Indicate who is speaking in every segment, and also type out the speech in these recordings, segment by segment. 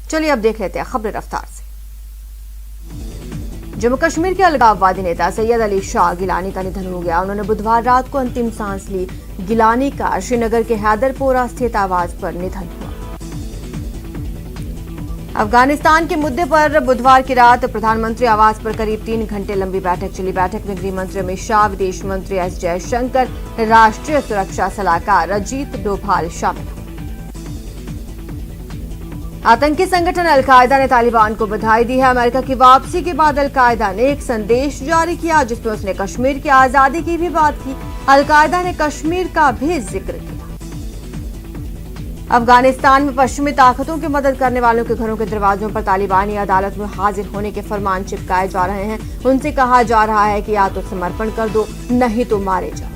Speaker 1: चलिए अब देख लेते हैं खबरें रफ्तार से। जम्मू कश्मीर के अलगाववादी नेता सैयद अली शाह गिलानी का निधन हो गया। उन्होंने बुधवार रात को अंतिम सांस ली। गिलानी का श्रीनगर के हैदरपोरा स्थित आवास पर निधन हुआ। अफगानिस्तान के मुद्दे पर बुधवार की रात प्रधानमंत्री आवास पर करीब 3 घंटे लंबी बैठक चली। बैठक में गृह मंत्री अमित शाह, विदेश मंत्री एस जयशंकर, राष्ट्रीय सुरक्षा सलाहकार अजीत डोभाल शामिल हुए। आतंकी संगठन अलकायदा ने तालिबान को बधाई दी है। अमेरिका की वापसी के बाद अलकायदा ने एक संदेश जारी किया जिसमें उसने कश्मीर की आजादी की भी बात की। अलकायदा ने कश्मीर का भी जिक्र किया। अफगानिस्तान में पश्चिमी ताकतों की मदद करने वालों के घरों के दरवाजों पर तालिबानी अदालत में हाजिर होने के फरमान चिपकाए जा रहे हैं। उनसे कहा जा रहा है कि या तो समर्पण कर दो, नहीं तो मारे जाओ।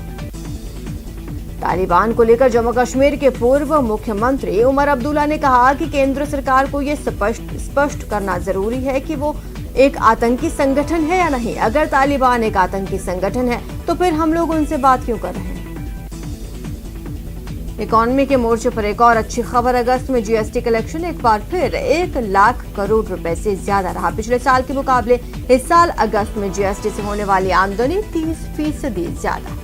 Speaker 1: तालिबान को लेकर जम्मू कश्मीर के पूर्व मुख्यमंत्री उमर अब्दुल्ला ने कहा कि केंद्र सरकार को यह स्पष्ट करना जरूरी है कि वो एक आतंकी संगठन है या नहीं। अगर तालिबान एक आतंकी संगठन है तो फिर हम लोग उनसे बात क्यों कर रहे हैं। इकोनॉमी के मोर्चे पर एक और अच्छी खबर। अगस्त में जीएसटी कलेक्शन एक बार फिर 1 लाख करोड़ रुपए से ज्यादा रहा। पिछले साल के मुकाबले इस साल अगस्त में जीएसटी से होने वाली आमदनी 30% ज्यादा।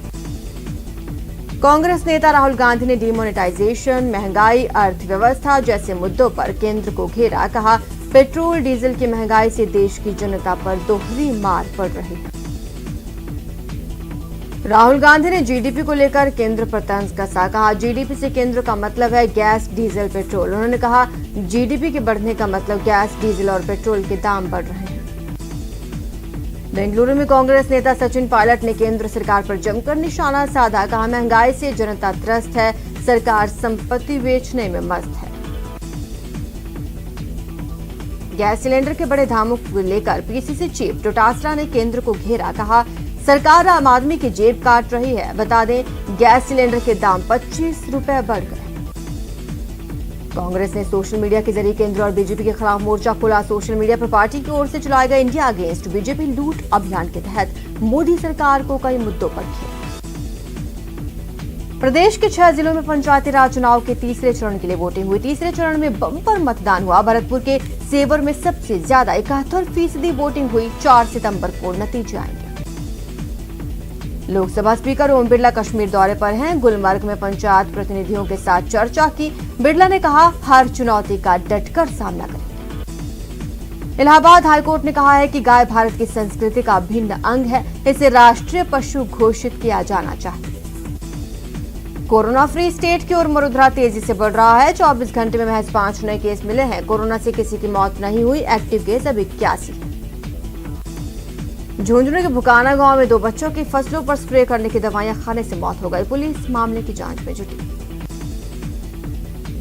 Speaker 1: कांग्रेस नेता राहुल गांधी ने डिमोनेटाइजेशन, महंगाई, अर्थव्यवस्था जैसे मुद्दों पर केंद्र को घेरा। कहा, पेट्रोल डीजल की महंगाई से देश की जनता पर दोहरी मार पड़ रही है। राहुल गांधी ने जीडीपी को लेकर केंद्र पर तंज कसा। कहा, जीडीपी से केंद्र का मतलब है गैस, डीजल, पेट्रोल। उन्होंने कहा, जीडीपी के बढ़ने का मतलब गैस, डीजल और पेट्रोल के दाम बढ़ रहे हैं। बेंगलुरु में कांग्रेस नेता सचिन पायलट ने केंद्र सरकार पर जमकर निशाना साधा। कहा, महंगाई से जनता त्रस्त है, सरकार संपत्ति बेचने में मस्त है। गैस सिलेंडर के बड़े दामों को लेकर पीसीसी चीफ डोटासरा ने केंद्र को घेरा। कहा, सरकार आम आदमी की जेब काट रही है। बता दें, गैस सिलेंडर के दाम 25 रुपए बढ़ गए। कांग्रेस ने सोशल मीडिया के जरिए केंद्र और बीजेपी के खिलाफ मोर्चा खोला। सोशल मीडिया पर पार्टी की ओर से चलाए गए इंडिया अगेंस्ट बीजेपी लूट अभियान के तहत मोदी सरकार को कई मुद्दों पर घेरा। प्रदेश के 6 जिलों में पंचायती राज चुनाव के तीसरे चरण के लिए वोटिंग हुई। तीसरे चरण में बम्पर मतदान हुआ। भरतपुर के सेवर में सबसे ज्यादा 71% वोटिंग हुई। 4 सितंबर को नतीजे आएंगे। लोकसभा स्पीकर ओम बिरला कश्मीर दौरे पर हैं। गुलमर्ग में पंचायत प्रतिनिधियों के साथ चर्चा की। बिरला ने कहा, हर चुनौती का डटकर सामना करेंगे। इलाहाबाद हाईकोर्ट ने कहा है कि गाय भारत की संस्कृति का अभिन्न अंग है। इसे राष्ट्रीय पशु घोषित किया जाना चाहिए। कोरोना फ्री स्टेट की ओर मरुधरा तेजी से बढ़ रहा है। 24 घंटे में महज 5 नए केस मिले हैं। कोरोना से किसी की मौत नहीं हुई। एक्टिव केस अब 81 है। झुंझुनू के भुकाना गांव में 2 बच्चों की फसलों पर स्प्रे करने की दवाइयां खाने से मौत हो गई। पुलिस मामले की जांच में जुटी।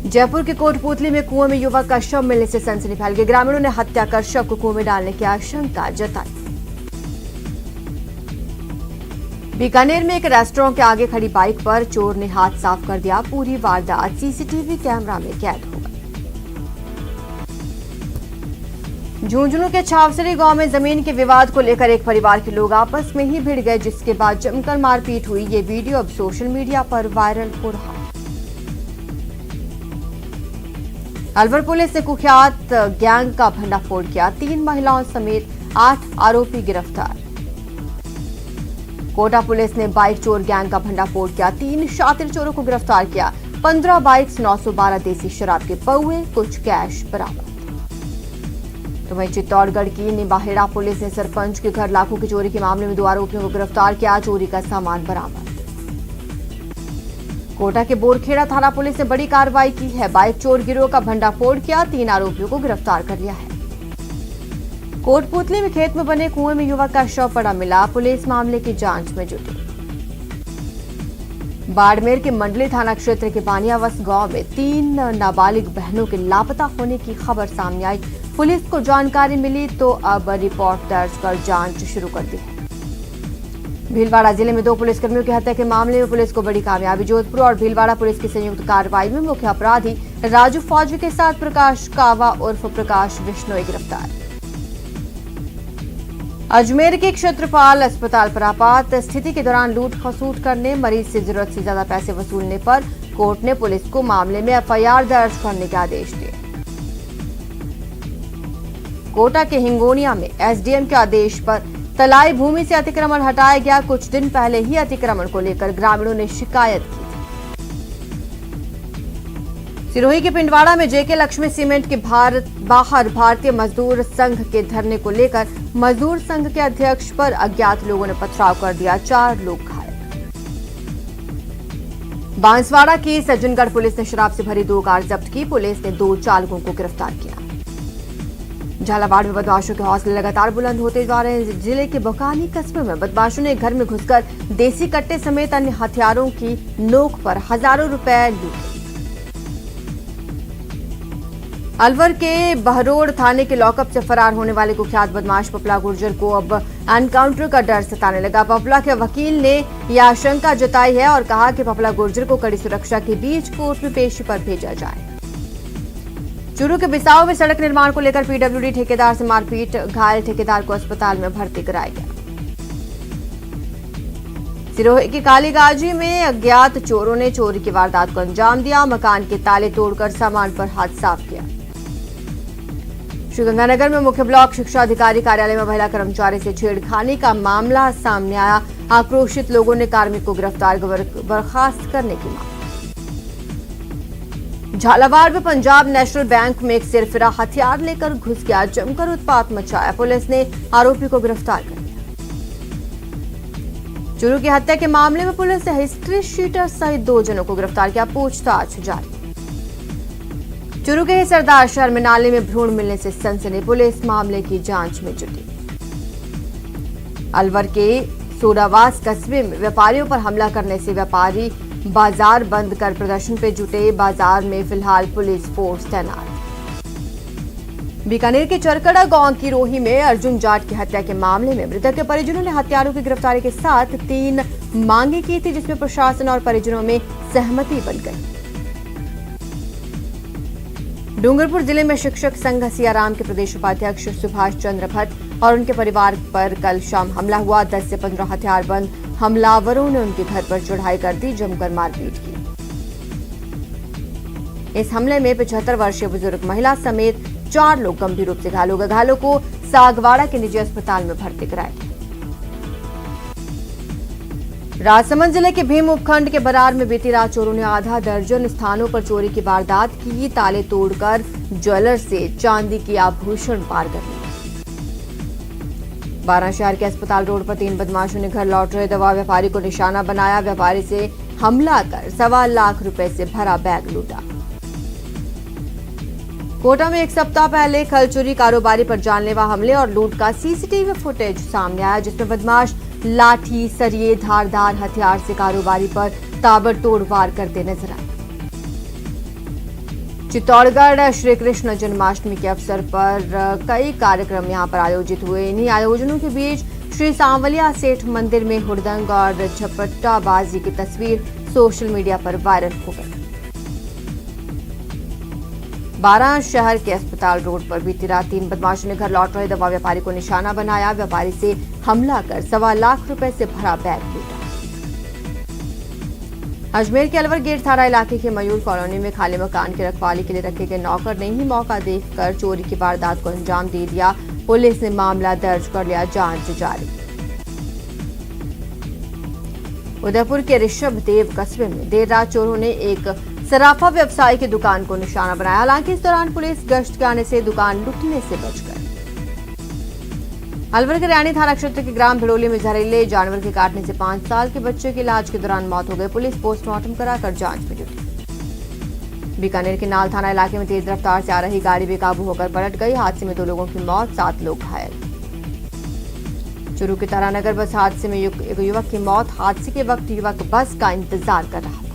Speaker 1: जयपुर के कोटपुतली में कुएं में युवक का शव मिलने से सनसनी फैल गई। ग्रामीणों ने हत्या कर शव को कुएं में डालने की आशंका जताई। बीकानेर में एक रेस्टोरेंट के आगे खड़ी बाइक पर चोर ने हाथ साफ कर दिया। पूरी वारदात सीसीटीवी कैमरा में कैद हो गई। झुंझुनू के छावसरी गांव में जमीन के विवाद को लेकर एक परिवार के लोग आपस में ही भिड़ गए, जिसके बाद जमकर मारपीट हुई। ये वीडियो अब सोशल मीडिया पर वायरल हो रहा है। अलवर पुलिस ने कुख्यात गैंग का भंडाफोड़ किया। 3 महिलाओं समेत 8 आरोपी गिरफ्तार। कोटा पुलिस ने बाइक चोर गैंग का भंडाफोड़ किया। 3 शातिर चोरों को गिरफ्तार किया। 15 बाइक्स, 912 देसी शराब के पौवे, कुछ कैश बरामद। तो वहीं चित्तौड़गढ़ की निबाहेड़ा पुलिस ने सरपंच के घर लाखों की चोरी के मामले में 2 आरोपियों को गिरफ्तार किया। चोरी का सामान बरामद। कोटा के बोरखेड़ा थाना पुलिस ने बड़ी कार्रवाई की है। बाइक चोर गिरोह का भंडाफोड़ किया। 3 आरोपियों को गिरफ्तार कर लिया है। कोटपुतली में खेत में बने कुएं में युवक का शव पड़ा मिला। पुलिस मामले की जांच में जुटी। बाड़मेर के मंडली थाना क्षेत्र के बानियावस गांव में 3 नाबालिग बहनों के लापता होने की खबर सामने आई। पुलिस को जानकारी मिली तो अब रिपोर्ट दर्ज कर जांच शुरू कर दी है। भीलवाड़ा जिले में 2 पुलिसकर्मियों की हत्या के मामले में पुलिस को बड़ी कामयाबी। जोधपुर और भीलवाड़ा पुलिस की संयुक्त कार्रवाई में मुख्य अपराधी राजू फौजी के साथ प्रकाश कावा उर्फ प्रकाश बिश्नोई गिरफ्तार। अजमेर के क्षेत्रपाल अस्पताल पर आपात स्थिति के दौरान लूट खसूट करने, मरीज से जरूरत से ज्यादा पैसे वसूलने पर कोर्ट ने पुलिस को मामले में एफआईआर दर्ज करने के आदेश दिए। कोटा के हिंगोनिया में एसडीएम के आदेश पर तलाई भूमि से अतिक्रमण हटाया गया। कुछ दिन पहले ही अतिक्रमण को लेकर ग्रामीणों ने शिकायत की। सिरोही के पिंडवाड़ा में जेके लक्ष्मी सीमेंट के बाहर भारतीय मजदूर संघ के धरने को लेकर मजदूर संघ के अध्यक्ष पर अज्ञात लोगों ने पथराव कर दिया, 4 लोग घायल। बांसवाड़ा की सज्जनगढ़ पुलिस ने शराब से भरी 2 कार जब्त की। पुलिस ने 2 चालकों को गिरफ्तार किया। झालावाड़ में बदमाशों के हौसले लगातार बुलंद होते जा रहे हैं। जिले के बकानी कस्बे में बदमाशों ने घर में घुसकर देसी कट्टे समेत अन्य हथियारों की नोक पर हजारों रुपए लूटे। अलवर के बहरोड़ थाने के लॉकअप से फरार होने वाले कुख्यात बदमाश पपला गुर्जर को अब एनकाउंटर का डर सताने लगा। पपला के वकील ने यह आशंका जताई है और कहा कि पपला गुर्जर को कड़ी सुरक्षा के बीच कोर्ट में पेशी पर भेजा जाए। चूरू के बिसाऊ में सड़क निर्माण को लेकर पीडब्ल्यूडी ठेकेदार से मारपीट, घायल ठेकेदार को अस्पताल में भर्ती कराया गया। सिरोही की कालीगाजी में अज्ञात चोरों ने चोरी की वारदात को अंजाम दिया। मकान के ताले तोड़कर सामान पर हाथ साफ किया। श्रीगंगानगर में मुख्य ब्लॉक शिक्षा अधिकारी कार्यालय में महिला कर्मचारी से छेड़खानी का मामला सामने आया। आक्रोशित लोगों ने कार्मिक को गिरफ्तार बर्खास्त करने की मांग। झालावाड़ में पंजाब नेशनल बैंक में एक सिरफिरा हथियार लेकर घुस गया, जमकर उत्पात मचाया। पुलिस ने आरोपी को गिरफ्तार कर लिया। चूरू की हत्या के मामले में पुलिस ने हिस्ट्री शीटर सहित 2 जनों को गिरफ्तार किया, पूछताछ जारी। चूरू के ही सरदार शहर में नाले में भ्रूण मिलने से सनसनी, पुलिस मामले की जांच में जुटी। अलवर के सोडावास कस्बे में व्यापारियों पर हमला करने से व्यापारी बाजार बंद कर प्रदर्शन पे जुटे। बाजार में फिलहाल पुलिस फोर्स तैनात। बीकानेर के चरकड़ा गांव की रोही में अर्जुन जाट की हत्या के मामले में मृतक के परिजनों ने हत्यारों की गिरफ्तारी के साथ 3 मांगे की थी, जिसमें प्रशासन और परिजनों में सहमति बन गई। डूंगरपुर जिले में शिक्षक संघ सियाराम के प्रदेश उपाध्यक्ष सुभाष चंद्र भट्ट और उनके परिवार पर कल शाम हमला हुआ। 10 से 15 हथियारबंद हमलावरों ने उनके घर पर चढ़ाई कर दी, जमकर मारपीट की। इस हमले में 75 वर्षीय बुजुर्ग महिला समेत 4 लोग गंभीर रूप से घायल हो गए। घायलों को सागवाड़ा के निजी अस्पताल में भर्ती कराया गया। राजसमंद जिले के भीम उपखंड के बरार में बीती रात चोरों ने आधा दर्जन स्थानों पर चोरी की वारदात की। ताले तोड़कर ज्वेलर से चांदी की आभूषण पार कर लिए। 12 शहर के अस्पताल रोड पर 3 बदमाशों ने घर लौट रहे दवा व्यापारी को निशाना बनाया। व्यापारी से हमला कर 1.25 लाख रुपए से भरा बैग लूटा। कोटा में 1 सप्ताह पहले खलचुरी कारोबारी पर जानलेवा हमले और लूट का सीसीटीवी फुटेज सामने आया, जिसमें बदमाश लाठी, सरिये, धारदार हथियार से कारोबारी पर ताबड़तोड़ वार करते नजर आए। चित्तौड़गढ़ श्री कृष्ण जन्माष्टमी के अवसर पर कई कार्यक्रम यहां पर आयोजित हुए। इन्हीं आयोजनों के बीच श्री सांवलिया सेठ मंदिर में हुड़दंग और झपट्टाबाजी की तस्वीर सोशल मीडिया पर वायरल हो गई। 12 शहर के अस्पताल रोड पर बीती रात 3 बदमाशों ने घर लौट रहे दवा व्यापारी को निशाना बनाया। व्यापारी से हमला कर 1.25 लाख रुपए से भरा बैग लूटा। अजमेर के अलवर गेट थाना इलाके के मयूर कॉलोनी में खाली मकान की रखवाली के लिए रखे गए नौकर ने ही मौका देखकर चोरी की वारदात को अंजाम दे दिया। पुलिस ने मामला दर्ज कर लिया, जांच जारी। उदयपुर के ऋषभ देव कस्बे में देर रात चोरों ने एक सराफा व्यवसायी की दुकान को निशाना बनाया। हालांकि इस दौरान पुलिस गश्त के आने से दुकान लूटने से बच गई। अलवर के रैनी थाना क्षेत्र के ग्राम भिड़ोली में जहरीले जानवर के काटने से 5 साल के बच्चे की इलाज के दौरान मौत हो गई। पुलिस पोस्टमार्टम कराकर जांच में जुटी। बीकानेर के नाल थाना इलाके में तेज रफ्तार से आ रही गाड़ी बेकाबू होकर पलट गई। हादसे में 2 लोगों की मौत, 7 लोग घायल। चूरू के तारानगर बस हादसे में एक युवक की मौत। हादसे के वक्त युवक बस का इंतजार कर रहा था।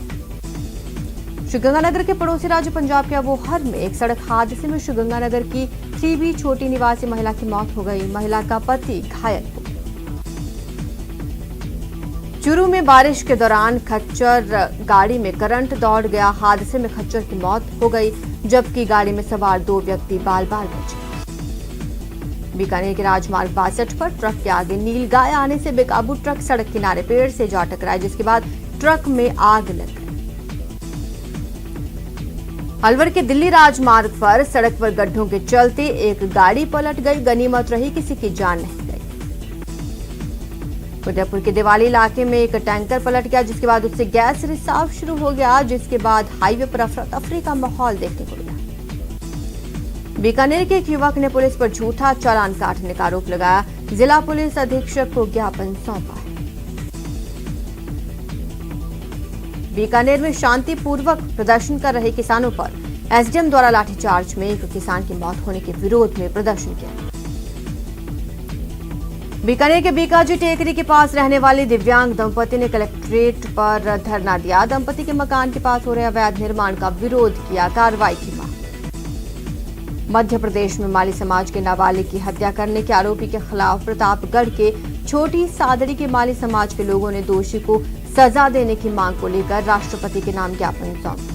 Speaker 1: श्रीगंगानगर के पड़ोसी राज्य पंजाब के अबोहर में एक सड़क हादसे में श्रीगंगानगर की 3B छोटी निवासी महिला की मौत हो गई। महिला का पति घायल हो गया। चूरू में बारिश के दौरान खच्चर गाड़ी में करंट दौड़ गया। हादसे में खच्चर की मौत हो गई, जबकि गाड़ी में सवार 2 व्यक्ति बाल बाल बचे। बीकानेर के राजमार्ग 62 पर ट्रक के आगे नीलगाय आने से बेकाबू ट्रक सड़क किनारे पेड़ से जा टकराया, जिसके बाद ट्रक में आग लग गई। अलवर के दिल्ली राजमार्ग पर सड़क पर गड्ढों के चलते एक गाड़ी पलट गई। गनीमत रही किसी की जान नहीं गई। उदयपुर के दिवाली इलाके में एक टैंकर पलट गया, जिसके बाद उससे गैस रिसाव शुरू हो गया, जिसके बाद हाईवे पर अफरा तफरी का माहौल देखने को मिला। बीकानेर के एक युवक ने पुलिस पर झूठा चालान काटने का आरोप लगाया। जिला पुलिस अधीक्षक को ज्ञापन सौंपा है। बीकानेर में शांतिपूर्वक प्रदर्शन कर रहे किसानों पर एसडीएम द्वारा लाठीचार्ज में एक किसान की मौत होने के विरोध में प्रदर्शन किया। बीकानेर के बीकाजी टेकरी के पास रहने वाले दिव्यांग दंपति ने कलेक्ट्रेट पर धरना दिया। दंपति के मकान के पास हो रहे अवैध निर्माण का विरोध किया, कार्रवाई की मांग। मध्य प्रदेश में माली समाज के नाबालिग की हत्या करने के आरोपी के खिलाफ प्रतापगढ़ के छोटी सादड़ी के माली समाज के लोगों ने दोषी को सजा देने की मांग को लेकर राष्ट्रपति के नाम ज्ञापन सौंपा।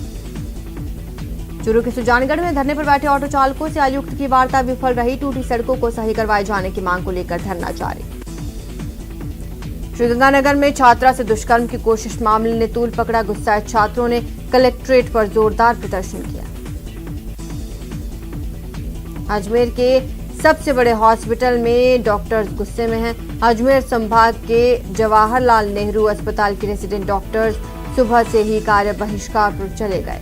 Speaker 1: चूरू के सुजानगढ़ में धरने पर बैठे ऑटो चालकों से आयुक्त की वार्ता विफल रही। टूटी सड़कों को सही करवाए जाने की मांग को लेकर धरना जारी। श्रीगंगानगर में छात्रा से दुष्कर्म की कोशिश मामले ने तूल पकड़ा। गुस्साए छात्रों ने कलेक्ट्रेट पर जोरदार प्रदर्शन किया। अजमेर के सबसे बड़े हॉस्पिटल में डॉक्टर्स गुस्से में हैं। अजमेर संभाग के जवाहरलाल नेहरू अस्पताल के रेजिडेंट डॉक्टर्स सुबह से ही कार्य बहिष्कार पर चले गए।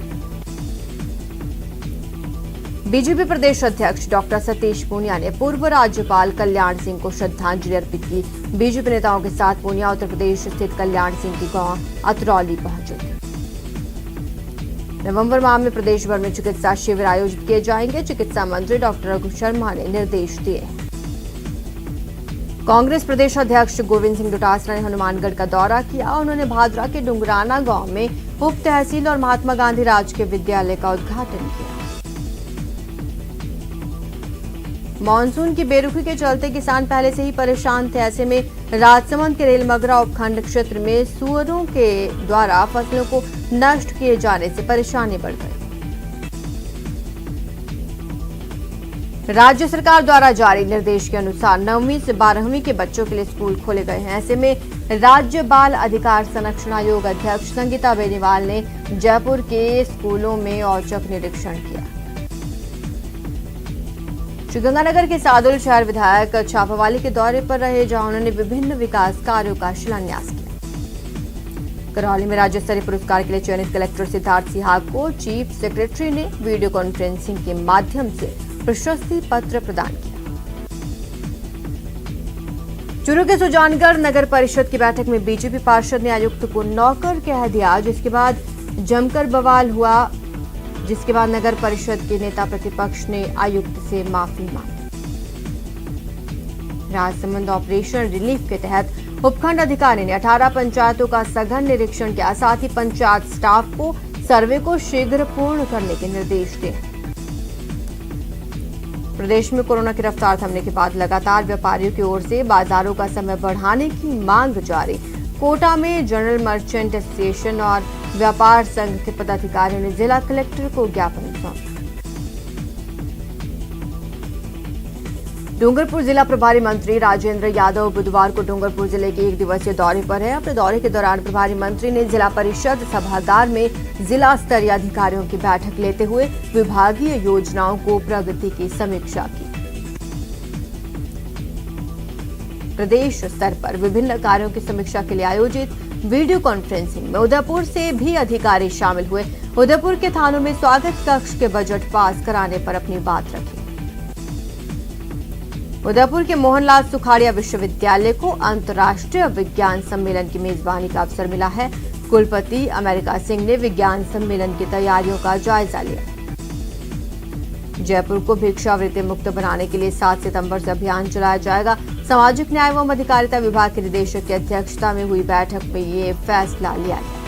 Speaker 1: बीजेपी प्रदेश अध्यक्ष डॉक्टर सतीश पूनिया ने पूर्व राज्यपाल कल्याण सिंह को श्रद्धांजलि अर्पित की। बीजेपी नेताओं के साथ पूनिया उत्तर प्रदेश स्थित कल्याण सिंह की गांव अतरौली पहुंचे। नवंबर माह में प्रदेश भर में चिकित्सा शिविर आयोजित किए जाएंगे। चिकित्सा मंत्री डॉक्टर रघु शर्मा ने निर्देश दिए। कांग्रेस प्रदेश अध्यक्ष गोविंद सिंह डोटासरा ने हनुमानगढ़ का दौरा किया। उन्होंने भादरा के डुंगराना गांव में उप तहसील और महात्मा गांधी राजकीय विद्यालय का उद्घाटन किया। मानसून की बेरुखी के चलते किसान पहले से ही परेशान थे। ऐसे में राजसमंद के रेलमगरा उपखंड क्षेत्र में सुअरों के द्वारा फसलों को नष्ट किए जाने से परेशानी बढ़ गई। राज्य सरकार द्वारा जारी निर्देश के अनुसार 9वीं से 12वीं के बच्चों के लिए स्कूल खोले गए हैं। ऐसे में राज्य बाल अधिकार संरक्षण आयोग अध्यक्ष संगीता बेनीवाल ने जयपुर के स्कूलों में औचक निरीक्षण किया। श्रीगंगानगर के सादुल शहर विधायक छापावाली के दौरे पर रहे, जहां उन्होंने विभिन्न विकास कार्यों का शिलान्यास किया। करौली में राज्य स्तरीय पुरस्कार के लिए चयनित कलेक्टर सिद्धार्थ सिन्हा को चीफ सेक्रेटरी ने वीडियो कॉन्फ्रेंसिंग के माध्यम से प्रशस्ति पत्र प्रदान किया। चूरू के सुजानगढ़ नगर परिषद की बैठक में बीजेपी पार्षद ने आयुक्त को नौकर कह दिया, जिसके बाद जमकर बवाल हुआ। जिसके बाद नगर परिषद के नेता प्रतिपक्ष ने आयुक्त से माफी मांगी। राजसमंद ऑपरेशन रिलीफ के तहत उपखंड अधिकारी ने 18 पंचायतों का सघन निरीक्षण किया। साथ ही पंचायत स्टाफ को सर्वे को शीघ्र पूर्ण करने के निर्देश दिए। प्रदेश में कोरोना की रफ्तार थमने के बाद लगातार व्यापारियों की ओर से बाजारों का समय बढ़ाने की मांग जारी। कोटा में जनरल मर्चेंट एसोसिएशन और व्यापार संघ के पदाधिकारियों ने जिला कलेक्टर को ज्ञापन सौंपा। डूंगरपुर जिला प्रभारी मंत्री राजेंद्र यादव बुधवार को डूंगरपुर जिले के 1 दिवसीय दौरे पर है। अपने दौरे के दौरान प्रभारी मंत्री ने जिला परिषद सभागार में जिला स्तरीय अधिकारियों की बैठक लेते हुए विभागीय योजनाओं को प्रगति की समीक्षा की। प्रदेश स्तर पर विभिन्न कार्यों की समीक्षा के लिए आयोजित वीडियो कॉन्फ्रेंसिंग में उदयपुर से भी अधिकारी शामिल हुए। उदयपुर के थानों में स्वागत कक्ष के बजट पास कराने पर अपनी बात रखी। उदयपुर के मोहनलाल सुखाड़िया विश्वविद्यालय को अंतर्राष्ट्रीय विज्ञान सम्मेलन की मेजबानी का अवसर मिला है। कुलपति अमेरिका सिंह ने विज्ञान सम्मेलन की तैयारियों का जायजा लिया। जयपुर को भिक्षावृत्ति मुक्त बनाने के लिए 7 सितंबर से अभियान चलाया जाएगा। सामाजिक न्याय एवं अधिकारिता विभाग के निदेशक की अध्यक्षता में हुई बैठक में ये फैसला लिया गया।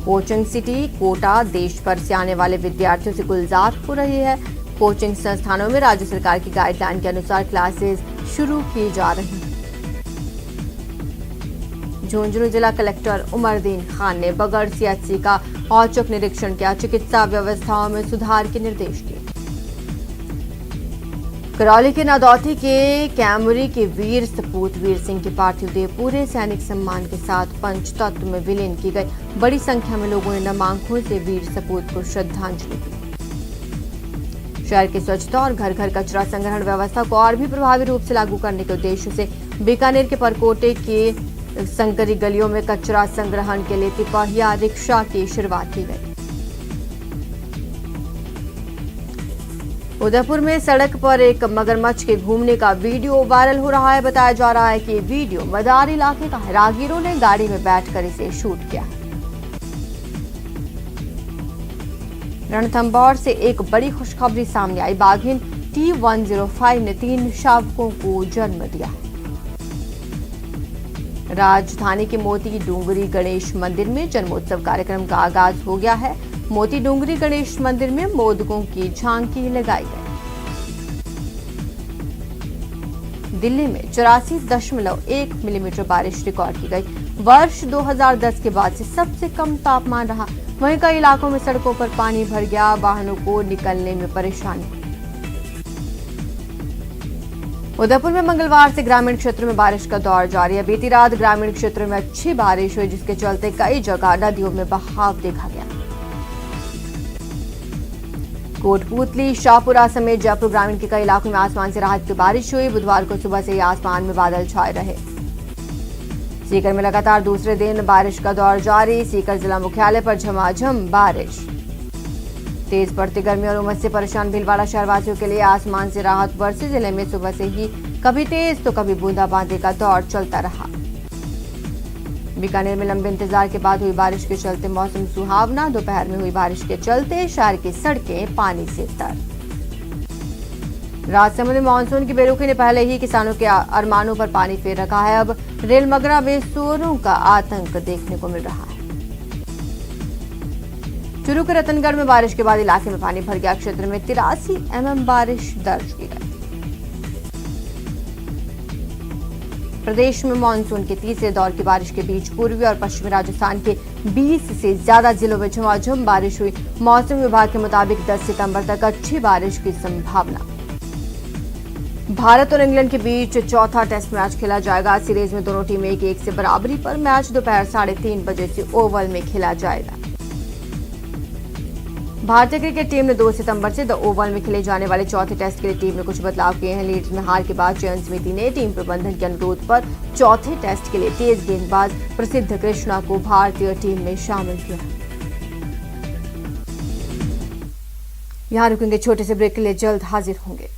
Speaker 1: कोचिंग सिटी कोटा देश भर से आने वाले विद्यार्थियों से गुलजार हो रही है। कोचिंग संस्थानों में राज्य सरकार की गाइडलाइन के अनुसार क्लासेस शुरू की जा रही हैं। झुंझुनू जिला कलेक्टर उमरदीन खान ने बगड़ सीएचसी का औचक निरीक्षण किया। चिकित्सा व्यवस्थाओं में सुधार के निर्देश दिए। करौली के नादौती के कैमरी के वीर सपूत वीर सिंह की पार्थिव देह पूरे सैनिक सम्मान के साथ पंचतत्व में विलीन की गई। बड़ी संख्या में लोगों ने नम आंखों से वीर सपूत को श्रद्धांजलि दी। शहर की स्वच्छता और घर घर कचरा संग्रहण व्यवस्था को और भी प्रभावी रूप से लागू करने के उद्देश्य से बीकानेर के परकोटे के संकरी गलियों में कचरा संग्रहण के लिए तिपहिया रिक्शा की शुरुआत की गई। उदयपुर में सड़क पर एक मगरमच्छ के घूमने का वीडियो वायरल हो रहा है। बताया जा रहा है कि ये वीडियो मदार इलाके का है। राहगीरों ने गाड़ी में बैठकर इसे शूट किया है। रणथंभौर से एक बड़ी खुशखबरी सामने आई। बाघिन T105 ने 3 शावकों को जन्म दिया। राजधानी के मोती डूंगरी गणेश मंदिर में जन्मोत्सव कार्यक्रम का आगाज हो गया है। मोती डूंगरी गणेश मंदिर में मोदकों की झांकी लगाई गई। दिल्ली में 84.1 मिलीमीटर बारिश रिकॉर्ड की गई। वर्ष 2010 के बाद से सबसे कम तापमान रहा। वहीं कई इलाकों में सड़कों पर पानी भर गया। वाहनों को निकलने में परेशानी। उदयपुर में मंगलवार से ग्रामीण क्षेत्रों में बारिश का दौर जारी है। बीती रात ग्रामीण क्षेत्रों में अच्छी बारिश हुई, जिसके चलते कई जगह नदियों में बहाव देखा गया। कोटपूतली, शाहपुरा समेत जयपुर ग्रामीण के कई इलाकों में आसमान से राहत की बारिश हुई। बुधवार को सुबह से ही आसमान में बादल छाए रहे। सीकर में लगातार दूसरे दिन बारिश का दौर जारी। सीकर जिला मुख्यालय पर झमाझम बारिश। तेज बढ़ती गर्मी और उमस से परेशान भीलवाड़ा शहरवासियों के लिए आसमान से राहत बरसी। जिले में सुबह से ही कभी तेज तो कभी बूंदाबांदी का दौर चलता रहा। बीकानेर में लंबे इंतजार के बाद हुई बारिश के चलते मौसम सुहावना। दोपहर में हुई बारिश के चलते शहर की सड़कें पानी से तर। राजसमंद में मानसून की बेरुखी ने पहले ही किसानों के अरमानों पर पानी फेर रखा है। अब रेलमगरा में सुअरों का आतंक देखने को मिल रहा है। चूरू के रतनगढ़ में बारिश के बाद इलाके में पानी भर गया। क्षेत्र में 83 mm बारिश दर्ज की गई। प्रदेश में मानसून के तीसरे दौर की बारिश के बीच पूर्वी और पश्चिमी राजस्थान के 20 से ज्यादा जिलों में झमाझम बारिश हुई। मौसम विभाग के मुताबिक 10 सितंबर तक अच्छी बारिश की संभावना। भारत और इंग्लैंड के बीच चौथा टेस्ट मैच खेला जाएगा। सीरीज में दोनों टीमें 1-1 से बराबरी पर। मैच दोपहर 3:30 बजे से ओवल में खेला जाएगा। भारतीय क्रिकेट टीम ने 2 सितंबर से द ओवल में खेले जाने वाले चौथे टेस्ट के लिए टीम में कुछ बदलाव किए हैं। लीड्स में हार के बाद चयन समिति ने टीम प्रबंधन के अनुरोध पर चौथे टेस्ट के लिए तेज गेंदबाज प्रसिद्ध कृष्णा को भारतीय टीम में शामिल किया। यहां रुकेंगे, छोटे से ब्रेक के लिए जल्द हाजिर होंगे।